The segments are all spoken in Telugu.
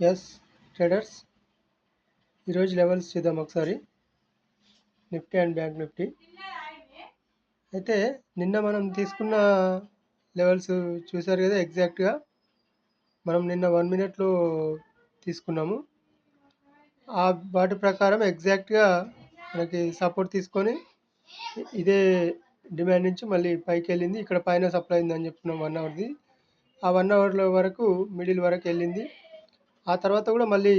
ఎస్ ట్రేడర్స్, ఈరోజు లెవెల్స్ చూద్దాం ఒకసారి. నిఫ్టీ అండ్ బ్యాంక్ నిఫ్టీ అయితే నిన్న మనం తీసుకున్న లెవెల్స్ చూసారు కదా. ఎగ్జాక్ట్గా మనం నిన్న 1 మినిట్లో తీసుకున్నాము. ఆ వాటి ప్రకారం ఎగ్జాక్ట్గా మనకి సపోర్ట్ తీసుకొని ఇదే డిమాండ్ నుంచి మళ్ళీ పైకి వెళ్ళింది. ఇక్కడ పైన సప్లై అయిందని చెప్పుకున్నాం 1 అవర్ది. ఆ 1 అవర్లో వరకు మిడిల్ వరకు వెళ్ళింది. ఆ తర్వాత కూడా మళ్ళీ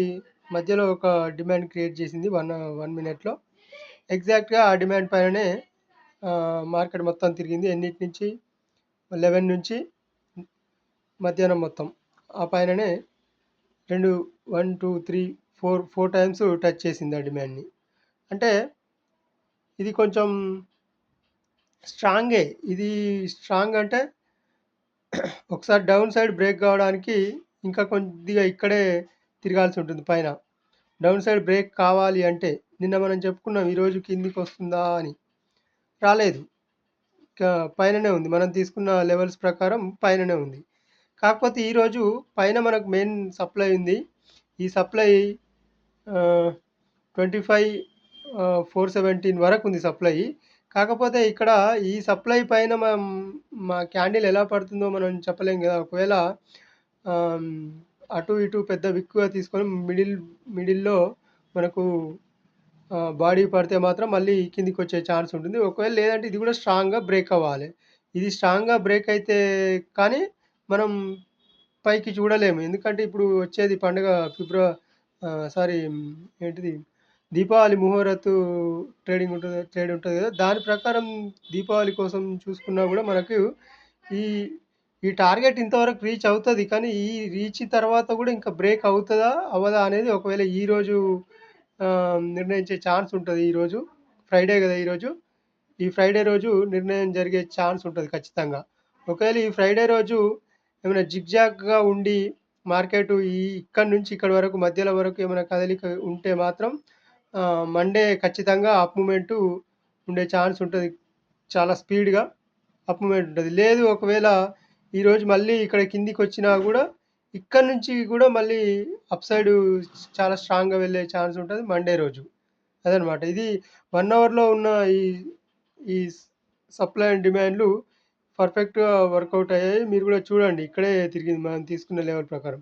మధ్యలో ఒక డిమాండ్ క్రియేట్ చేసింది 1 మినిట్లో. ఎగ్జాక్ట్గా ఆ డిమాండ్ పైననే మార్కెట్ మొత్తం తిరిగింది. ఎన్నిటి నుంచి 11 నుంచి మధ్యాహ్నం మొత్తం ఆ పైననే 1 2 3 4 టైమ్స్ టచ్ చేసింది ఆ డిమాండ్ని. అంటే ఇది కొంచెం స్ట్రాంగే. ఇది స్ట్రాంగ్ అంటే ఒకసారి డౌన్ సైడ్ బ్రేక్ కావడానికి ఇంకా కొద్దిగా ఇక్కడే తిరగాల్సి ఉంటుంది పైన. డౌన్ సైడ్ బ్రేక్ కావాలి అంటే నిన్న మనం చెప్పుకున్నాం ఈరోజు కిందికి వస్తుందా అని. రాలేదు, పైననే ఉంది. మనం తీసుకున్న లెవెల్స్ ప్రకారం పైననే ఉంది. కాకపోతే ఈరోజు పైన మనకు మెయిన్ సప్లై ఉంది. ఈ సప్లై 25,417 వరకు ఉంది సప్లై. కాకపోతే ఇక్కడ ఈ సప్లై పైన మా క్యాండిల్ ఎలా పడుతుందో మనం చెప్పలేం కదా. ఒకవేళ అటు ఇటు పెద్ద విక్కుగా తీసుకొని మిడిల్లో మనకు బాడీ పడితే మాత్రం మళ్ళీ కిందికి వచ్చే ఛాన్స్ ఉంటుంది. ఒకవేళ లేదంటే ఇది కూడా స్ట్రాంగ్గా బ్రేక్ అవ్వాలి. ఇది స్ట్రాంగ్గా బ్రేక్ అయితే కానీ మనం పైకి చూడలేము. ఎందుకంటే ఇప్పుడు వచ్చేది పండుగ ఏంటిది, దీపావళి ముహూర్తు ట్రేడ్ ఉంటుంది కదా. దాని ప్రకారం దీపావళి కోసం చూసుకున్నా కూడా మనకు ఈ టార్గెట్ ఇంతవరకు రీచ్ అవుతుంది. కానీ ఈ రీచ్ తర్వాత కూడా ఇంకా బ్రేక్ అవుతుందా అవ్వదా అనేది ఒకవేళ ఈరోజు నిర్ణయించే ఛాన్స్ ఉంటుంది. ఈరోజు ఫ్రైడే కదా. ఈ ఫ్రైడే రోజు నిర్ణయం జరిగే ఛాన్స్ ఉంటుంది ఖచ్చితంగా. ఒకవేళ ఈ ఫ్రైడే రోజు ఏమైనా జిగ్జాగ్గా ఉండి మార్కెట్ ఇక్కడి నుంచి ఇక్కడ వరకు మధ్యలో వరకు ఏమైనా కదలిక ఉంటే మాత్రం మండే ఖచ్చితంగా అప్ మూమెంట్ ఉండే ఛాన్స్ ఉంటుంది. చాలా స్పీడ్గా అప్ మూమెంట్ ఉంటుంది. లేదు ఒకవేళ ఈరోజు మళ్ళీ ఇక్కడ కిందికి వచ్చినా కూడా ఇక్కడ నుంచి కూడా మళ్ళీ అప్ సైడ్ చాలా స్ట్రాంగ్గా వెళ్ళే ఛాన్స్ ఉంటుంది మండే రోజు. అదనమాట. ఇది 1 అవర్లో ఉన్న ఈ సప్లై అండ్ డిమాండ్లు పర్ఫెక్ట్గా వర్కౌట్ అయ్యాయి. మీరు కూడా చూడండి, ఇక్కడే తిరిగింది మనం తీసుకున్న లెవెల్ ప్రకారం.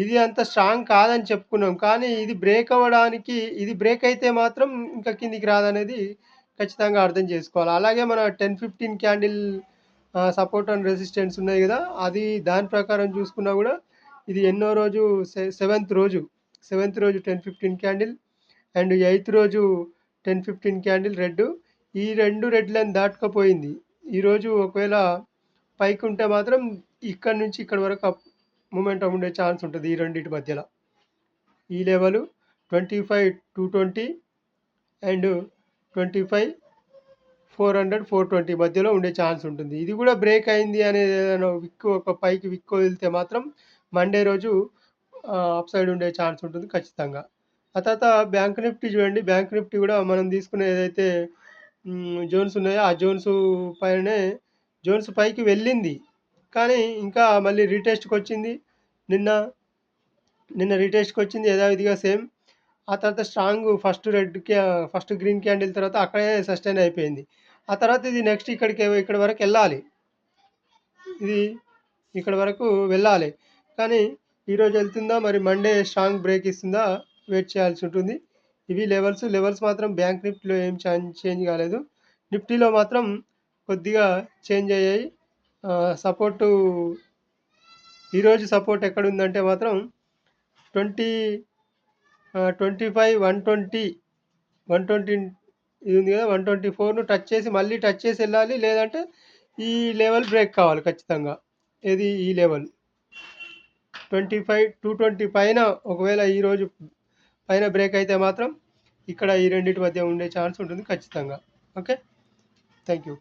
ఇది అంత స్ట్రాంగ్ కాదని చెప్పుకున్నాం, కానీ ఇది బ్రేక్ అవ్వడానికి, ఇది బ్రేక్ అయితే మాత్రం ఇంకా కిందికి రాదనేది ఖచ్చితంగా అర్థం చేసుకోవాలి. అలాగే మన 10-15 క్యాండిల్ సపోర్ట్ అండ్ రెసిస్టెన్స్ ఉన్నాయి కదా. అది దాని ప్రకారం చూసుకున్నా కూడా ఇది ఎన్నో రోజు, సెవెంత్ రోజు 10-15 క్యాండిల్ అండ్ 8th రోజు 10-15 క్యాండిల్ రెడ్. ఈ 2 రెడ్ లైన్ దాటుకపోయింది. ఈరోజు ఒకవేళ పైకి ఉంటే మాత్రం ఇక్కడ నుంచి ఇక్కడ వరకు మూమెంటం ఉండే ఛాన్స్ ఉంటుంది. ఈ రెండింటి మధ్యలో ఈ లెవెల్ 25,220 అండ్ 25,400-420 మధ్యలో ఉండే ఛాన్స్ ఉంటుంది. ఇది కూడా బ్రేక్ అయింది అనేది విక్కు ఒక పైకి విక్కు వెళ్తే మాత్రం మండే రోజు అప్ సైడ్ ఉండే ఛాన్స్ ఉంటుంది ఖచ్చితంగా. ఆ తర్వాత బ్యాంక్ నిఫ్టీ చూడండి. బ్యాంక్ నిఫ్టీ కూడా మనం తీసుకునే ఏదైతే జోన్స్ ఉన్నాయో ఆ జోన్స్ పైనే జోన్స్ పైకి వెళ్ళింది, కానీ ఇంకా మళ్ళీ రీటెస్ట్కి వచ్చింది. నిన్న రీటెస్ట్కి వచ్చింది యథావిధిగా సేమ్. ఆ తర్వాత స్ట్రాంగ్ ఫస్ట్ గ్రీన్ క్యాండిల్ తర్వాత అక్కడే సస్టైన్ అయిపోయింది. ఆ తర్వాత ఇది నెక్స్ట్ ఇక్కడ వరకు వెళ్ళాలి. ఇది ఇక్కడ వరకు వెళ్ళాలి, కానీ ఈరోజు వెళ్తుందా మరి మండే స్ట్రాంగ్ బ్రేక్ ఇస్తుందా వెయిట్ చేయాల్సి ఉంటుంది. ఇవి లెవెల్స్ మాత్రం బ్యాంక్ నిఫ్టీలో ఏం చేంజ్ కాలేదు. నిఫ్టీలో మాత్రం కొద్దిగా చేంజ్ అయ్యాయి. సపోర్టు ఈరోజు సపోర్ట్ ఎక్కడ ఉందంటే మాత్రం 25,120 ఇది ఉంది కదా. 124ను టచ్ చేసి మళ్ళీ టచ్ చేసి వెళ్ళాలి, లేదంటే ఈ లెవెల్ బ్రేక్ కావాలి ఖచ్చితంగా. ఇది ఈ లెవెల్ 25,220 పైన ఒకవేళ ఈరోజు పైన బ్రేక్ అయితే మాత్రం ఇక్కడ ఈ రెండింటి మధ్య ఉండే ఛాన్స్ ఉంటుంది ఖచ్చితంగా. Okay, thank you.